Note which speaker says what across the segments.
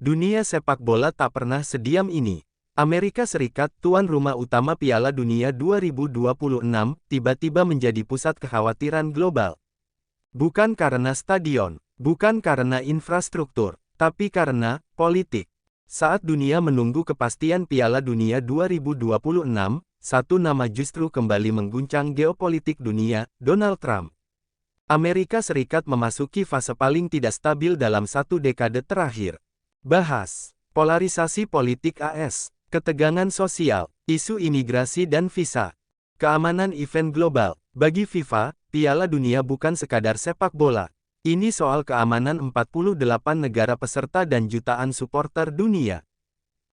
Speaker 1: Dunia sepak bola tak pernah sediam ini. Amerika Serikat, tuan rumah utama Piala Dunia 2026, tiba-tiba menjadi pusat kekhawatiran global. Bukan karena stadion, bukan karena infrastruktur, tapi karena politik. Saat dunia menunggu kepastian Piala Dunia 2026, satu nama justru kembali mengguncang geopolitik dunia, Donald Trump. Amerika Serikat memasuki fase paling tidak stabil dalam satu dekade terakhir. Bahas polarisasi politik AS, ketegangan sosial, isu imigrasi dan visa, keamanan event global. Bagi FIFA, Piala Dunia bukan sekadar sepak bola. Ini soal keamanan 48 negara peserta dan jutaan supporter dunia.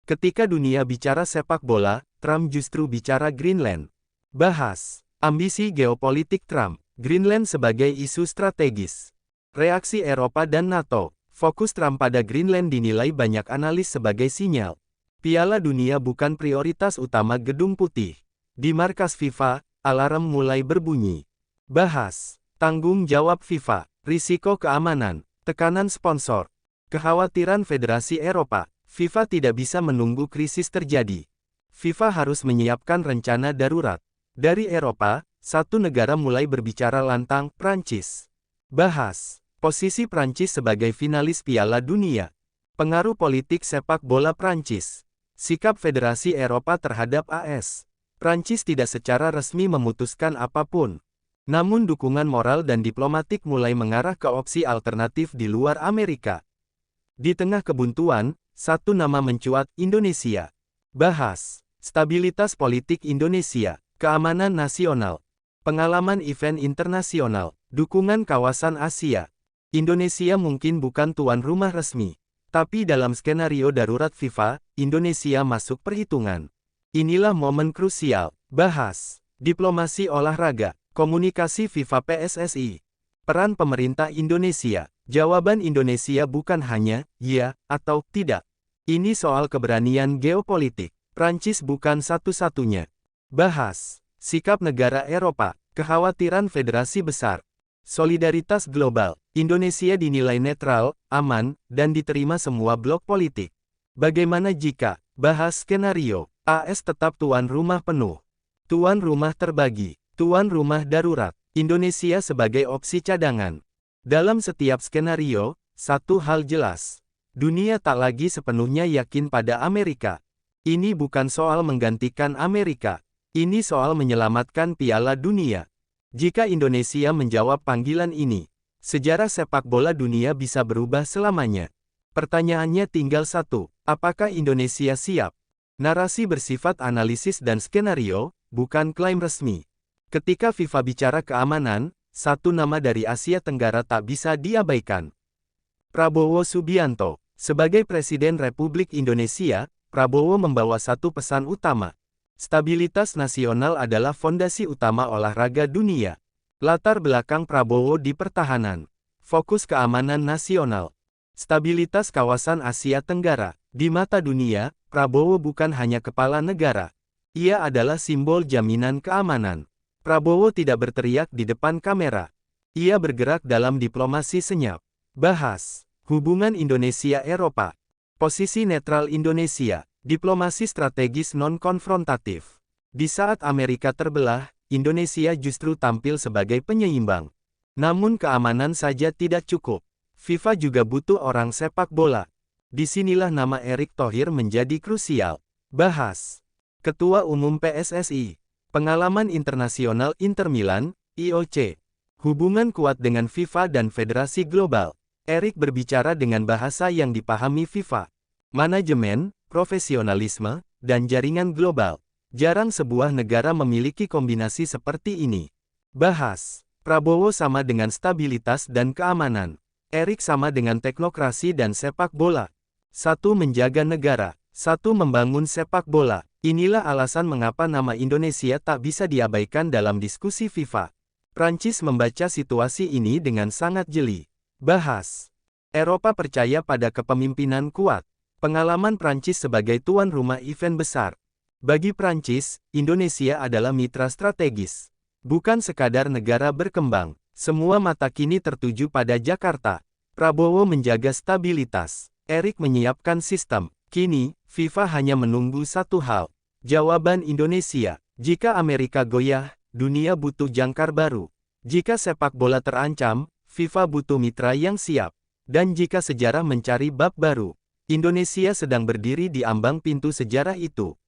Speaker 1: Ketika dunia bicara sepak bola, Trump justru bicara Greenland. Bahas ambisi geopolitik Trump, Greenland sebagai isu strategis. Reaksi Eropa dan NATO. Fokus Trump pada Greenland dinilai banyak analis sebagai sinyal. Piala Dunia bukan prioritas utama Gedung Putih. Di markas FIFA, alarm mulai berbunyi. Bahas tanggung jawab FIFA, risiko keamanan, tekanan sponsor, kekhawatiran Federasi Eropa. FIFA tidak bisa menunggu krisis terjadi. FIFA harus menyiapkan rencana darurat. Dari Eropa, satu negara mulai berbicara lantang, Prancis. Bahas posisi Prancis sebagai finalis Piala Dunia. Pengaruh politik sepak bola Prancis. Sikap Federasi Eropa terhadap AS. Prancis tidak secara resmi memutuskan apapun. Namun dukungan moral dan diplomatik mulai mengarah ke opsi alternatif di luar Amerika. Di tengah kebuntuan, satu nama mencuat, Indonesia. Bahas stabilitas politik Indonesia, keamanan nasional, pengalaman event internasional, dukungan kawasan Asia. Indonesia mungkin bukan tuan rumah resmi, tapi dalam skenario darurat FIFA, Indonesia masuk perhitungan. Inilah momen krusial. Bahas diplomasi olahraga, komunikasi FIFA PSSI, peran pemerintah Indonesia. Jawaban Indonesia bukan hanya ya atau tidak. Ini soal keberanian geopolitik. Prancis bukan satu-satunya. Bahas sikap negara Eropa, kekhawatiran federasi besar. Solidaritas global. Indonesia dinilai netral, aman, dan diterima semua blok politik. Bagaimana jika, bahas skenario, AS tetap tuan rumah penuh, tuan rumah terbagi, tuan rumah darurat, Indonesia sebagai opsi cadangan. Dalam setiap skenario, satu hal jelas. Dunia tak lagi sepenuhnya yakin pada Amerika. Ini bukan soal menggantikan Amerika. Ini soal menyelamatkan Piala Dunia. Jika Indonesia menjawab panggilan ini, sejarah sepak bola dunia bisa berubah selamanya. Pertanyaannya tinggal satu, apakah Indonesia siap? Narasi bersifat analisis dan skenario, bukan klaim resmi. Ketika FIFA bicara keamanan, satu nama dari Asia Tenggara tak bisa diabaikan. Prabowo Subianto. Sebagai Presiden Republik Indonesia, Prabowo membawa satu pesan utama. Stabilitas nasional adalah fondasi utama olahraga dunia. Latar belakang Prabowo di pertahanan. Fokus keamanan nasional. Stabilitas kawasan Asia Tenggara. Di mata dunia, Prabowo bukan hanya kepala negara. Ia adalah simbol jaminan keamanan. Prabowo tidak berteriak di depan kamera. Ia bergerak dalam diplomasi senyap. Bahas hubungan Indonesia-Eropa. Posisi netral Indonesia. Diplomasi strategis non-konfrontatif. Di saat Amerika terbelah, Indonesia justru tampil sebagai penyeimbang. Namun keamanan saja tidak cukup. FIFA juga butuh orang sepak bola. Disinilah nama Erick Thohir menjadi krusial. Bahas Ketua Umum PSSI. Pengalaman internasional Inter Milan, IOC. Hubungan kuat dengan FIFA dan Federasi Global. Erick berbicara dengan bahasa yang dipahami FIFA. Manajemen, profesionalisme, dan jaringan global. Jarang sebuah negara memiliki kombinasi seperti ini. Bahas Prabowo sama dengan stabilitas dan keamanan. Erick sama dengan teknokrasi dan sepak bola. Satu menjaga negara, satu membangun sepak bola. Inilah alasan mengapa nama Indonesia tak bisa diabaikan dalam diskusi FIFA. Prancis membaca situasi ini dengan sangat jeli. Bahas Eropa percaya pada kepemimpinan kuat. Pengalaman Prancis sebagai tuan rumah event besar. Bagi Prancis, Indonesia adalah mitra strategis. Bukan sekadar negara berkembang. Semua mata kini tertuju pada Jakarta. Prabowo menjaga stabilitas. Erik menyiapkan sistem. Kini, FIFA hanya menunggu satu hal. Jawaban Indonesia. Jika Amerika goyah, dunia butuh jangkar baru. Jika sepak bola terancam, FIFA butuh mitra yang siap. Dan jika sejarah mencari bab baru, Indonesia sedang berdiri di ambang pintu sejarah itu.